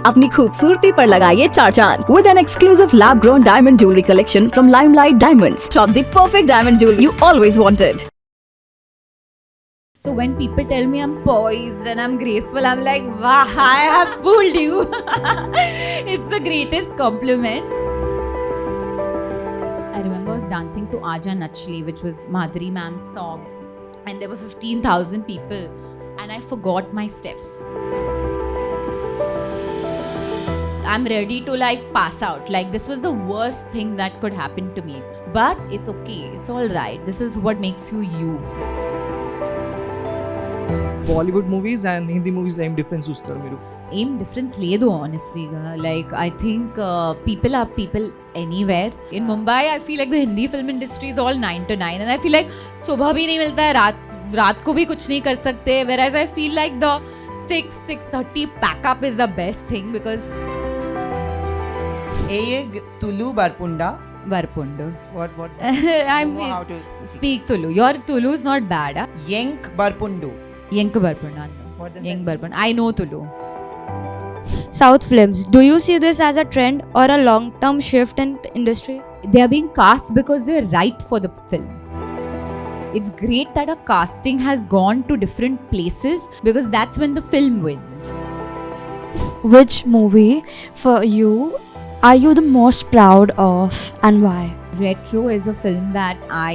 अपनी खूबसूरती पर लगाइए चार चांद with an exclusive lab grown diamond jewelry collection from Limelight Diamonds. Shop the perfect diamond jewelry you always wanted. So when people tell me I'm poised and I'm graceful, I'm like, wow, I have fooled you. It's the greatest compliment. I remember I was dancing to Aaja Nachli, which was Madhuri ma'am's song. And there were 15,000 people. And I forgot my steps. I'm ready to pass out. This was the worst thing that could happen to me. But it's okay. It's all right. This is what makes you you. Bollywood movies and Hindi movies ఏం difference చూస్తారు మీరు? ఏం difference లేదు honestly. I think people are people anywhere. In Mumbai, I feel like the Hindi film industry is all 9 to 9 and I feel like सुबह भी नहीं मिलता है, रात को भी कुछ नहीं कर सकते. Whereas I feel like the 6:30 pack up is the best thing because Tulu Barpunda. Varpundu. What? I know how to speak Tulu. Your Tulu is not bad. Huh? Yenk Barpundu. Yenk Varpunda. What does Yenk that Varpunda. I know Tulu. South films. Do you see this as a trend or a long-term shift in industry? They are being cast because they're right for the film. It's great that a casting has gone to different places because that's when the film wins. Which movie for you are you the most proud of and why? Retro is a film that I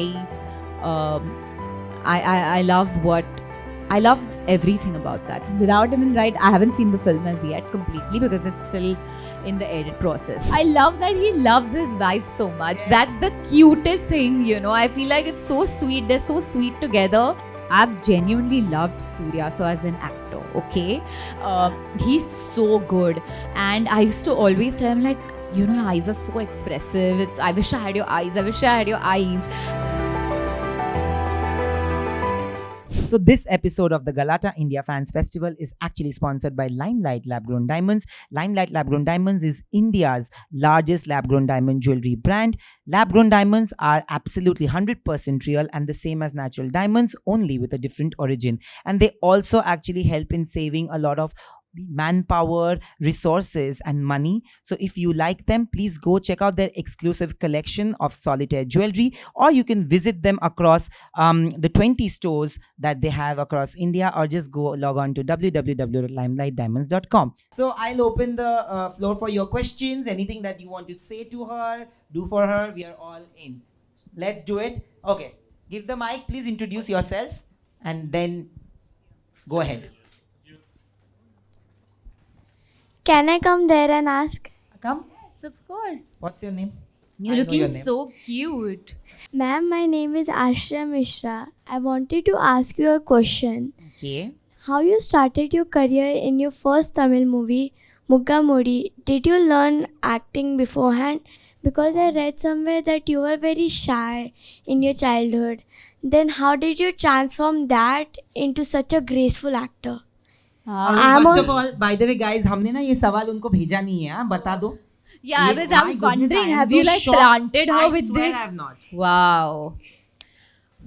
love everything about that. Without even right, I haven't seen the film as yet completely because it's still in the edit process. I love that he loves his wife so much. That's the cutest thing, I feel like it's so sweet. They're so sweet together. I've genuinely loved Surya so as an actor, okay? He's so good. And I used to always tell him your eyes are so expressive. I wish I had your eyes. I wish I had your eyes. So this episode of the Galata India Fans Festival is actually sponsored by Limelight Lab Grown Diamonds. Limelight Lab Grown Diamonds is India's largest lab grown diamond jewelry brand. Lab grown diamonds are absolutely 100% real and the same as natural diamonds, only with a different origin. And they also actually help in saving a lot of manpower, resources and money. So if you like them, please go check out their exclusive collection of solitaire jewelry, or you can visit them across the 20 stores that they have across India, or just go log on to www.limelightdiamonds.com. So I'll open the floor for your questions. Anything that you want to say to her, do for her, we are all in. Let's do it. Okay, give the mic, please introduce yourself and then go ahead. Can I come there and ask? Come. Yes, of course. What's your name? You're I know looking your name. so cute. Ma'am, my name is Ashra Mishra. I wanted to ask you a question. Okay. How you started your career in your first Tamil movie, Mugga Modi? Did you learn acting beforehand? Because I read somewhere that you were very shy in your childhood. Then how did you transform that into such a graceful actor? I'm First on- of all, by the way, guys, हमने ना ये सवाल उनको भेजा नहीं है, बता दो. Yeah, I ये- was my goodness, wondering, I am have you so shocked. planted her I with swear this? I have not. Wow.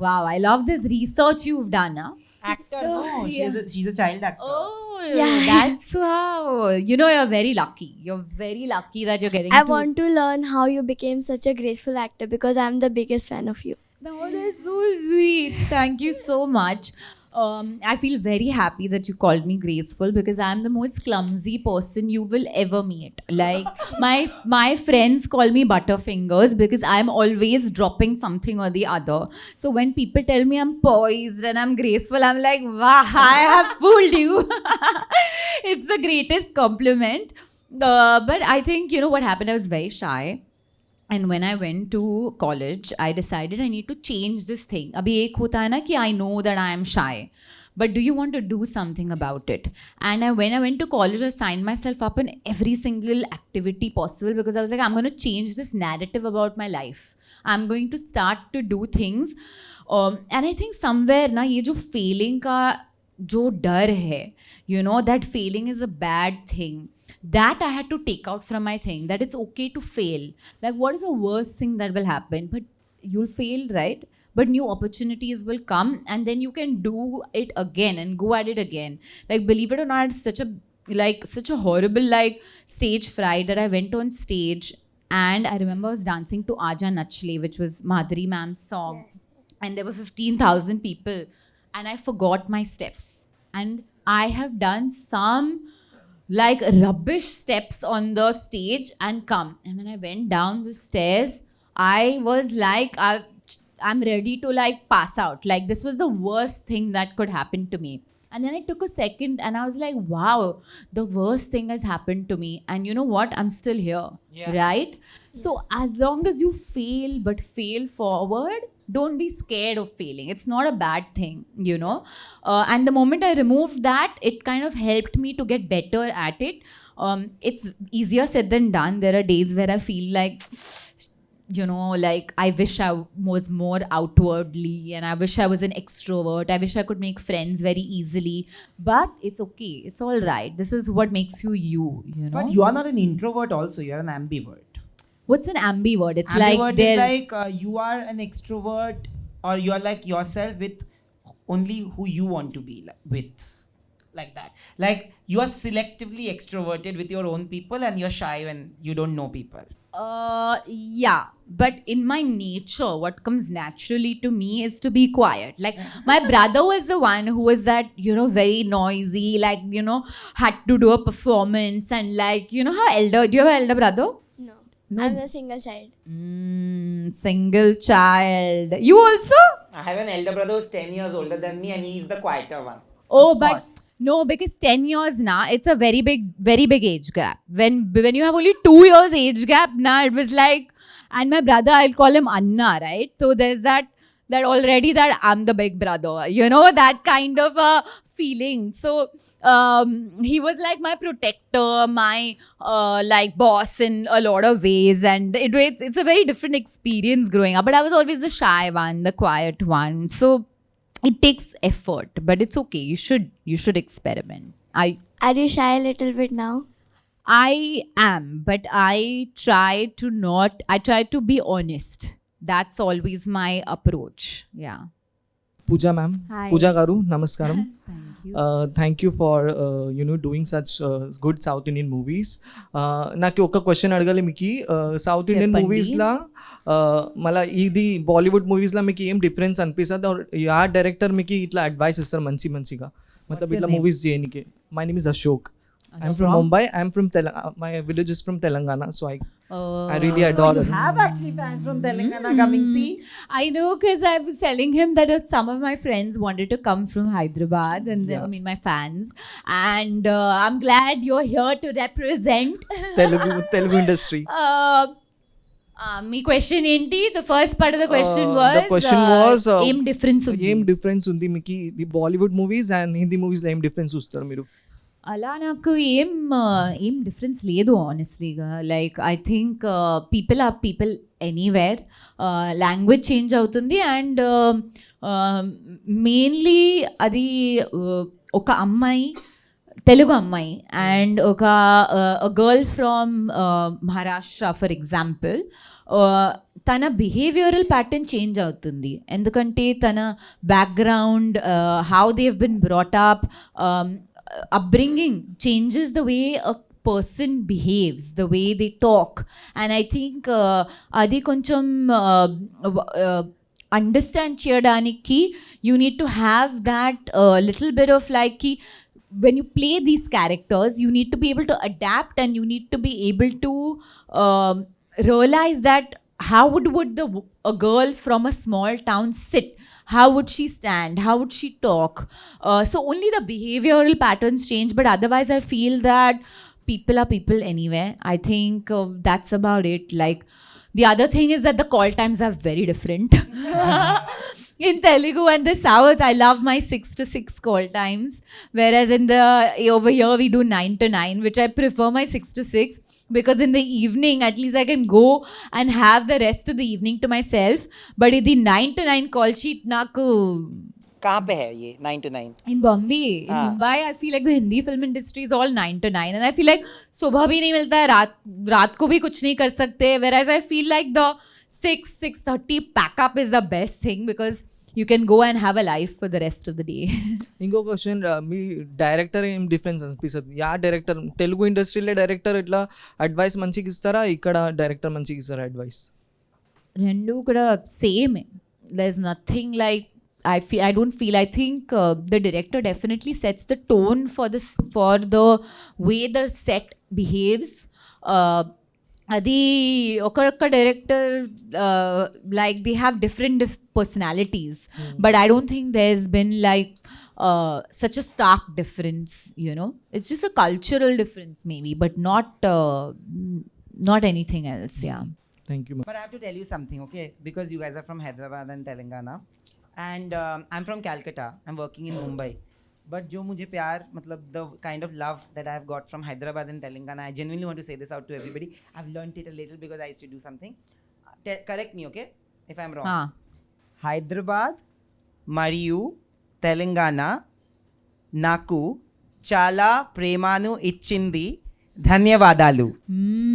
Wow, I love this research you've done, huh? Actor, So, no. yeah. She's a child actor. Oh, Yeah. that's how. You're very lucky. You're very lucky that you're getting I want to learn how you became such a graceful actor because I'm the biggest fan of you. Oh, that's so sweet. Thank you so much. I feel very happy that you called me graceful because I'm the most clumsy person you will ever meet. My friends call me Butterfingers because I'm always dropping something or the other. So when people tell me I'm poised and I'm graceful, I'm like, wow, I have fooled you. It's the greatest compliment. But I think, what happened? I was very shy. And when I went to college, I decided I need to change this thing. Abhi ek hota hai na ki I know that I am shy. But do you want to do something about it? And when I went to college, I signed myself up in every single activity possible because I was like, I'm going to change this narrative about my life. I'm going to start to do things. And I think somewhere na ye jo failing ka jo dar hai, that failing is a bad thing. That I had to take out from my thing, that it's okay to fail. What is the worst thing that will happen? But you'll fail, right? But new opportunities will come and then you can do it again and go at it again. Believe it or not, it's such a like such a horrible like stage fright that I went on stage and I remember I was dancing to Aaja Nachle, which was Madhuri ma'am's song. And there were 15,000 people and I forgot my steps. And I have done some like rubbish steps on the stage and come. And when I went down the stairs, I was like, I'm ready to like pass out. Like this was the worst thing that could happen to me. And then I took a second and I was like, wow, the worst thing has happened to me. And you know what? I'm still here. Yeah. Right? So as long as you fail, but fail forward, don't be scared of failing. It's not a bad thing, you know. And the moment I removed that, it kind of helped me to get better at it. It's easier said than done. There are days where I feel like, you know, like I wish I was more outwardly and I wish I was an extrovert. I wish I could make friends very easily. But it's okay. It's all right. This is what makes you, you know. But you are not an introvert also, you are an ambivert. What's an ambivert? It's Ambivert like is like you are an extrovert or you are like yourself with only who you want to be with. Like that. Like you are selectively extroverted with your own people and you're shy when you don't know people. Yeah, but in my nature, what comes naturally to me is to be quiet. Like my brother was the one who was that, you know, very noisy, like, you know, had to do a performance and like, you know, how elder, do you have an elder brother? No. I'm a single child. Single child. You also? I have an elder brother who's 10 years older than me and he's the quieter one. Oh, but no, because 10 years now, it's a very big age gap. When you have only 2 years age gap, now it was like, and my brother, I'll call him Anna, right? So there's that already that I'm the big brother, you know, that kind of a feeling. So he was like my protector, my like boss in a lot of ways, and it's a very different experience growing up. But I was always the shy one, the quiet one. So it takes effort, but it's okay. You should experiment. Are you shy a little bit now? I am, but I try to be honest. That's always my approach. Yeah. Pooja ma'am, Hi. Pooja Garu, namaskaram. Thank you. Thank you for doing such good South Indian movies. నాకు ఒక question అడగాలి మీకు south Indian చెప్పండి. మూవీస్లా మళ్ళీ ఇది బాలీవుడ్ మూవీస్లో మీకు ఏం డిఫరెన్స్ అనిపిస్తుంది ఆ డైరెక్టర్ మీకు ఇట్లా అడ్వైస్ ఇస్తారు మంచిగా మతలబ్ ఇట్లా మూవీస్ చేయడానికి. My name is Ashok. I'm from Mumbai. I'm from my village is from Telangana, so I really adore it. You have actually fans from Telangana coming see. I know, because I was telling him that some of my friends wanted to come from Hyderabad, and I mean my fans, and I'm glad you're here to represent Telugu industry. Me question enti, the first part of the question The question was ఏం difference ఉంది? ఏం difference ఉంది మీకు ఈ Bollywood movies and Hindi మూవీస్లో ఏం difference చూస్తారు మీరు? అలా నాకు ఏం డిఫరెన్స్ లేదు ఆనెస్ట్లీగా. Like I think people are people anywhere. Language change అవుతుంది అండ్ మెయిన్లీ అది ఒక అమ్మాయి, తెలుగు అమ్మాయి అండ్ ఒక girl from Maharashtra for example, తన బిహేవియరల్ ప్యాటర్న్ చేంజ్ అవుతుంది. ఎందుకంటే తన background, how they have been brought up, upbringing changes the way a person behaves, the way they talk, and I think adi koncham understand cheyadaniki you need to have that little bit of like ki when you play these characters you need to be able to adapt and you need to be able to realize that how would a girl from a small town sit, how would she stand, how would she talk. So only the behavioral patterns change, but otherwise I feel that people are people anywhere. I think that's about it. Like the other thing is that the call times are very different. In Telugu and the South, I love my 6 to 6 call times, whereas over here we do 9 to 9, which I prefer my 6 to 6. Because in the evening, at least I can go and have the rest of the evening to myself. But in the 9 to 9 call sheet, naku. कहाँ पे है ये 9 to 9? In Bombay. In Mumbai, I feel like the Hindi film industry is all 9 to 9. And I feel like सुबह भी नहीं मिलता है, रात को भी कुछ नहीं कर सकते. Whereas I feel like the 6:30 pack up is the best thing because you can go and have a life for the rest of the day. ఇంకో క్వశ్చన్, మీ డైరెక్టర్ ఏం డిఫరెన్స్ అనిపిస్తుంది? యా డైరెక్టర్ తెలుగు ఇండస్ట్రీలో డైరెక్టర్ ఇట్లా advice మంచిగా ఇస్తారా, ఇక్కడ director మంచిగా ఇస్తారా advice? Rendu kuda same. There's nothing like I don't feel. I think the director definitely sets the tone for the way the set behaves. Adi oka director like they have different personalities, but I don't think there's been like such a stark difference. You know, it's just a cultural difference maybe, but not anything else. Yeah. Thank you. But I have to tell you something, okay? Because you guys are from Hyderabad and Telangana, and I'm from Calcutta. I'm working in Mumbai. But jo mujhe pyar, matlab the kind of love that I have got from Hyderabad and Telangana, I genuinely want to say this out to everybody. I've learnt it a little because I used to do something. Correct me, okay? If I'm wrong. Hyderabad, Mariu, Telangana, Naku, Chala Premanu Ichindi, ధన్యవాదాలు.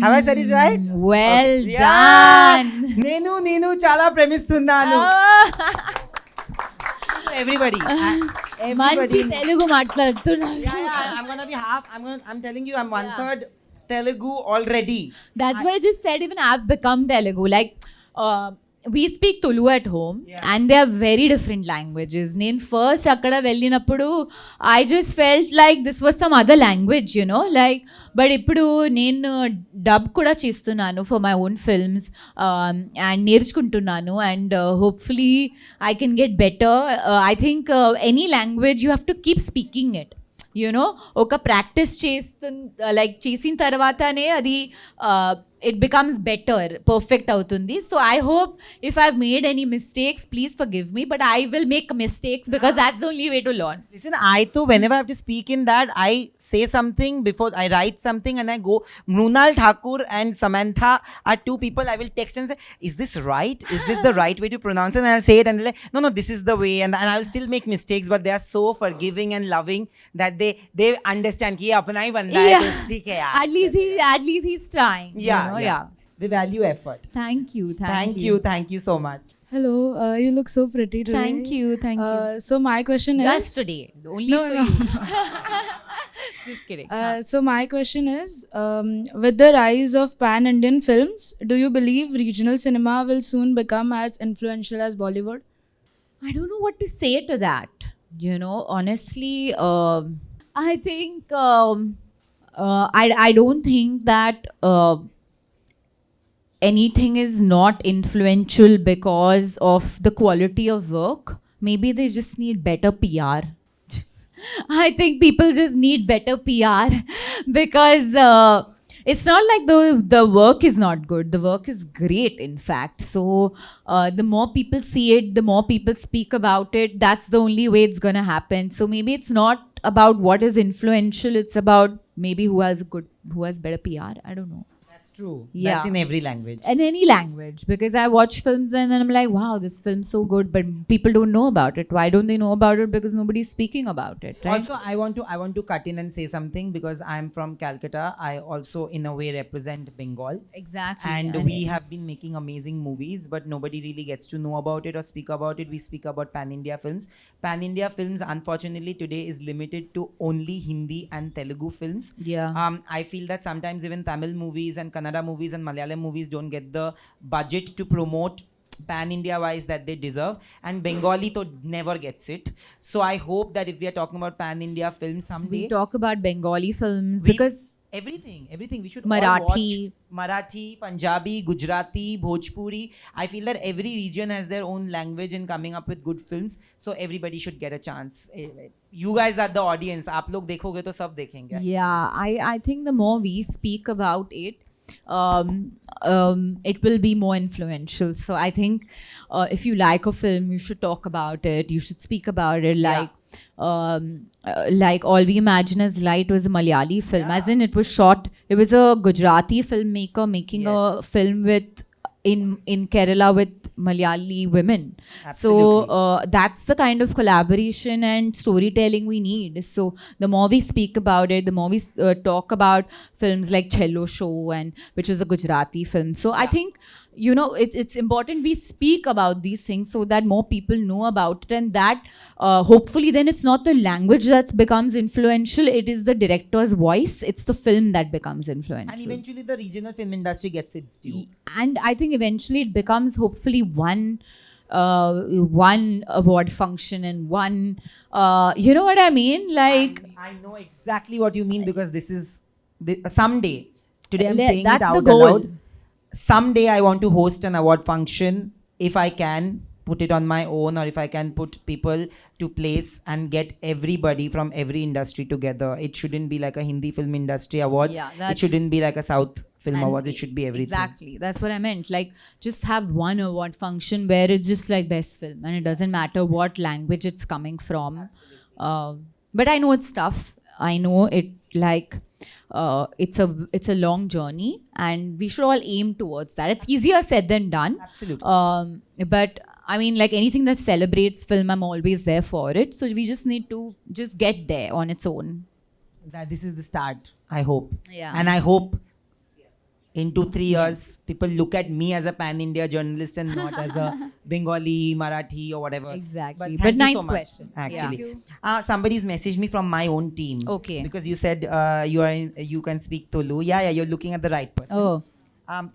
Have I said it right? Well Yeah. done. నేను చాలా ప్రేమిస్తున్నాను. Everybody. మంచి తెలుగు మాట్లాడుతున్నారు. Yeah, I'm gonna be half. I'm telling you, I'm 1/3 Telugu already. That's what I just said. Even I've become Telugu. Like, we speak Tulu at home, and they are very different languages. Nen first akkada vellinappudu, I just felt like this was some other language, you know. Like, but ippudu nenu dub kuda chestunnanu for my own films, and నేర్చుకుంటున్నాను, and hopefully I can get better. I think any language you have to keep speaking it. You know, ఒక practice చేసిన తర్వాతనే అది it becomes better, perfect అవుతుంది. So I hope if I've made any mistakes, please forgive me, but I will make mistakes because that's the only way to learn. Listen, I too, whenever I have to speak in that, I say something before I write something and I go, Mrunal Thakur and Samantha are two people. I will text and say, is this right? Is this the right way to pronounce it? And I'll say it and they're like, no, this is the way. And I will still make mistakes, but they are so forgiving and loving that they understand कि अपना ही बंदा है, तो ठीक है यार. At least he's trying. Yeah, you know? yeah. They value effort. Thank you. Thank you so much. Hello, you look so pretty today. Thank you. So my question Just is today, only No, for no. you. Just kidding. So my question is, with the rise of pan-Indian films, do you believe regional cinema will soon become as influential as Bollywood? I don't know what to say to that. You know, honestly, I think I don't think that anything is not influential because of the quality of work. Maybe they just need better PR. I think people just need better PR because it's not like the work is not good. The work is great, in fact. So the more people see it, the more people speak about it. That's the only way it's going to happen. So maybe it's not about what is influential. It's about maybe who has better PR. I don't know. That's true. Yeah. That's in every language. In any language, because I watch films and then I'm like, wow, this film's so good, but people don't know about it. Why don't they know about it? Because nobody's speaking about it, right? Also, I want to cut in and say something because I'm from Calcutta. I also, in a way, represent Bengal. Exactly. And we have been making amazing movies, but nobody really gets to know about it or speak about it. We speak about pan-India films. Pan-India films, unfortunately, today is limited to only Hindi and Telugu films. Yeah. I feel that sometimes even Tamil movies and Kannada movies and Malayalam movies don't get the budget to promote pan-India wise that they deserve, and Bengali to never gets it. So I hope that if we are talking about pan-India films someday, We talk about Bengali films we- because everything we should Marathi. all watch. Marathi, Punjabi, Gujarati, Bhojpuri. I feel that every region has their own language in coming up with good films, so everybody should get a chance. You guys are the audience. आप लोग देखोगे तो सब देखेंगे. yeah, I think the more we speak about it, it will be more influential. So I think if you like a film, you should talk about it. You should speak about it. Like All We Imagine Is Light was a Malayali film, as in it was shot. It was a Gujarati filmmaker making a Yes. film with in Kerala with Malayali women. Absolutely. So that's the kind of collaboration and storytelling we need. So the more we speak about it, the more we talk about films like Cello Show, and which is a Gujarati film. So I think, you know, it's important we speak about these things so that more people know about it, and that hopefully then it's not the language that becomes influential, it is the director's voice, it's the film that becomes influential. And eventually the regional film industry gets its due. And I think eventually it becomes hopefully one award function and one you know what I mean, like I know exactly what you mean, because this is someday. Today I'm Le- saying that's it the out goal. aloud. Someday I want to host an award function, if I can put it on my own, or if I can put people to place and get everybody from every industry together. It shouldn't be like a Hindi film industry awards. Yeah, It that's- shouldn't be like a South film And awards. It should be everything. Exactly. That's what I meant. Like, just have one award function where it's just like best film, and it doesn't matter what language it's coming from. But I know it's tough. I know it, like it's a long journey, and we should all aim towards that. It's easier said than done. Absolutely. But I mean, like anything that celebrates film, I'm always there for it. So we just need to just get there on its own. That this is the start, I hope. Yeah. And I hope in 2-3 years, people look at me as a pan-India journalist and not as a Bengali, Marathi, or whatever. Exactly. But, But thank you nice so much, question. actually. Somebody's messaged me from my own team. Okay. Because you said you can speak Tulu. Yeah, you're looking at the right person. Oh.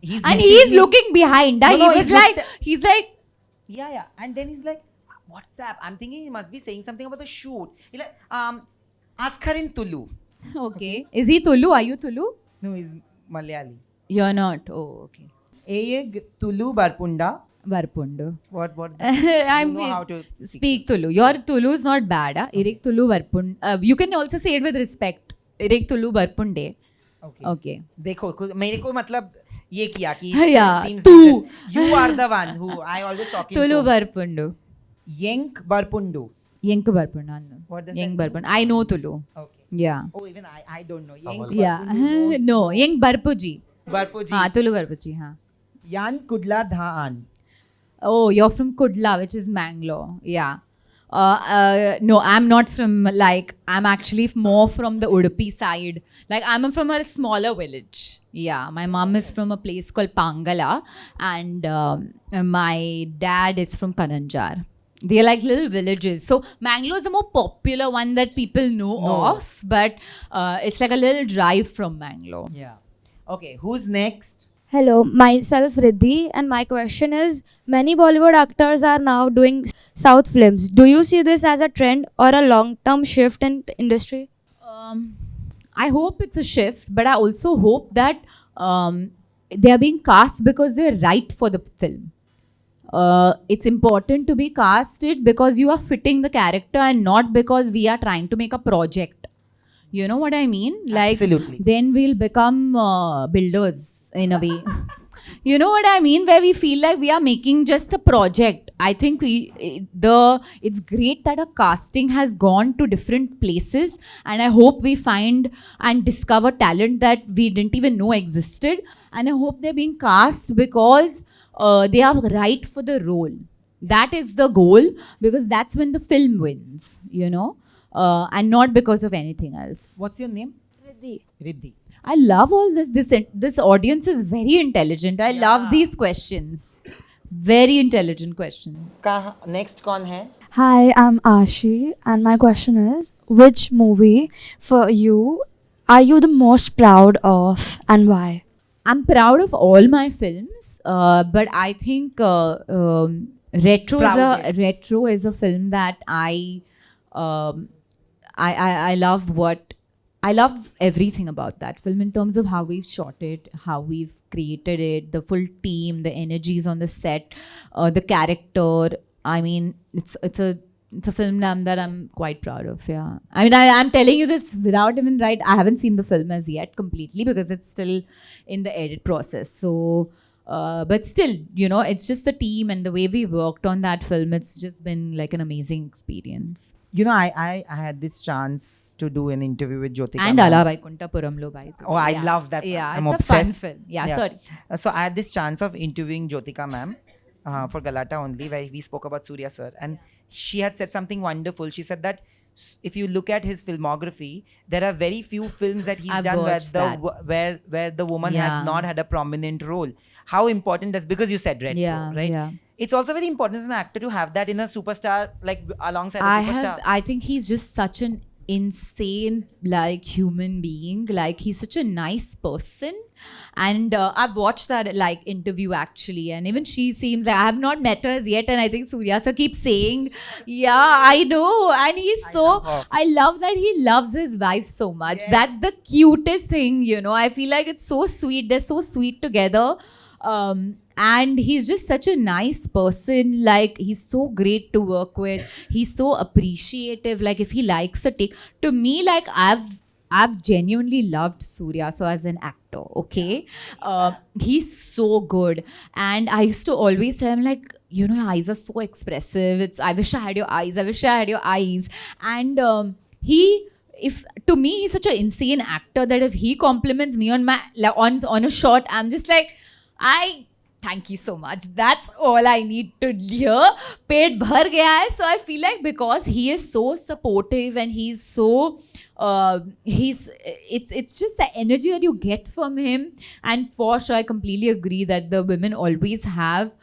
He's And messaged he's me- looking behind. No, he no, was he's like, looked- he's like, Yeah. And then he's like, WhatsApp. I'm thinking he must be saying something about the shoot. He's like, ask her in Tulu. okay. Is he Tulu? Are you Tulu? No, he's Malayali. You're not. Oh, okay. Ayeg Tulu Barpunda. Varpundu. What? I You know mean, how to speak Tulu. Your Tulu is not bad. Irik Tulu Varpund. You can also say it with respect. Irik Tulu Varpunde. Okay. Okay. देखो मेरे को मतलब ये किया कि Yeah, seems तू. different. You are the one who I always talking Tulu to. Varpundu. Yenk Barpundu. Yenk Varpundu. What does Yenk that mean? Varpundu. I know Tulu. Okay. Yeah. Oh, even I don't know. Yenk Yeah. Barpundu. no. Yenk Barpuji. Barpuji. हाँ Tulu Varpuji. हाँ. Yan Kudla Dhaan. Oh, you're from Kudla, which is Mangalore. Yeah. No, I'm not from, like, I'm actually more from the Udupi side. Like, I'm from a smaller village. Yeah. My mom is from a place called Pangala, and my dad is from Kananjar. They're like little villages. So Mangalore is the more popular one that people know of, but it's like a little drive from Mangalore. Yeah. Okay, who's next? Hello, myself Riddhi, and my question is, many Bollywood actors are now doing South films. Do you see this as a trend or a long-term shift in industry? I hope it's a shift, but I also hope that they are being cast because they're right for the film. It's important to be casted because you are fitting the character and not because we are trying to make a project. You know what I mean? Like, Absolutely. then we'll become builders in a way. You know what I mean? Where we feel like we are making just a project. I think it's great that our casting has gone to different places, and I hope we find and discover talent that we didn't even know existed. And I hope they're being cast because they are right for the role. That is the goal, because that's when the film wins, you know, and not because of anything else. What's your name? Riddhi. Riddhi. I love all this. This audience is very intelligent. I love these questions. Very intelligent questions. Next कौन है? Hi, I'm Ashi, and my question is, which movie for you are you the most proud of, and why? I'm proud of all my films, but I think Proudest. Retro is a film that I love everything about that film in terms of how we've shot it, how we've created it, the full team, the energies on the set, the character. I mean, it's a film that I'm quite proud of. Yeah, I mean, I'm telling you this without even I haven't seen the film as yet completely because it's still in the edit process. So, but still, you know, it's just the team and the way we worked on that film. It's just been like an amazing experience. You know, I had this chance to do an interview with Jyotika And ma'am. Ala Vaikuntapuramlo, by the way. Oh, I love that. Yeah, I'm it's obsessed. a fun film. Yeah, sorry. So I had this chance of interviewing Jyotika ma'am for Galata only, where we spoke about Surya sir, and she had said something wonderful. She said that if you look at his filmography, there are very few films that he's I've done where watched the that. where the woman Yeah. has not had a prominent role. How important is, because you said retro, Yeah, right? yeah. It's also very important as an actor to have that in a superstar, like alongside a superstar. I think he's just such an insane like human being. Like he's such a nice person, and I've watched that like interview actually, and even she seems like I have not met her as yet, and I think Surya sir keeps saying, yeah, I know, and he's I love that he loves his wife so much. Yes. That's the cutest thing, you know. I feel like it's so sweet. They're so sweet together. And he's just such a nice person. Like he's so great to work with. He's so appreciative. Like if he likes a take, to me, like I've genuinely loved Surya so as an actor. Okay, he's so good. And I used to always say, I'm like, you know, your eyes are so expressive. I wish I had your eyes. I wish I had your eyes. And if to me, he's such an insane actor that if he compliments me on my on a shot, I'm just like, thank you so much. That's all I need to hear. Pet bhar gaya hai. So I feel like because he is so supportive and he's so it's just the energy that you get from him. And for sure, I completely agree that the women always have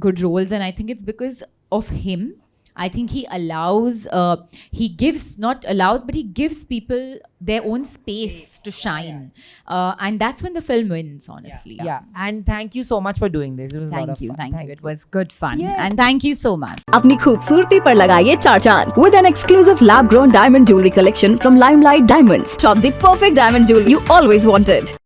good roles, and I think it's because of him. I think he gives people their own space to shine. And that's when the film wins, honestly. Yeah. And thank you so much for doing this. It was a lot of fun. Thank you. It was good fun. Yeah. And thank you so much. अपनी खूबसूरती पर लगाइए चार चांद with an exclusive lab grown diamond jewelry collection from Limelight Diamonds. Shop the perfect diamond jewelry you always wanted.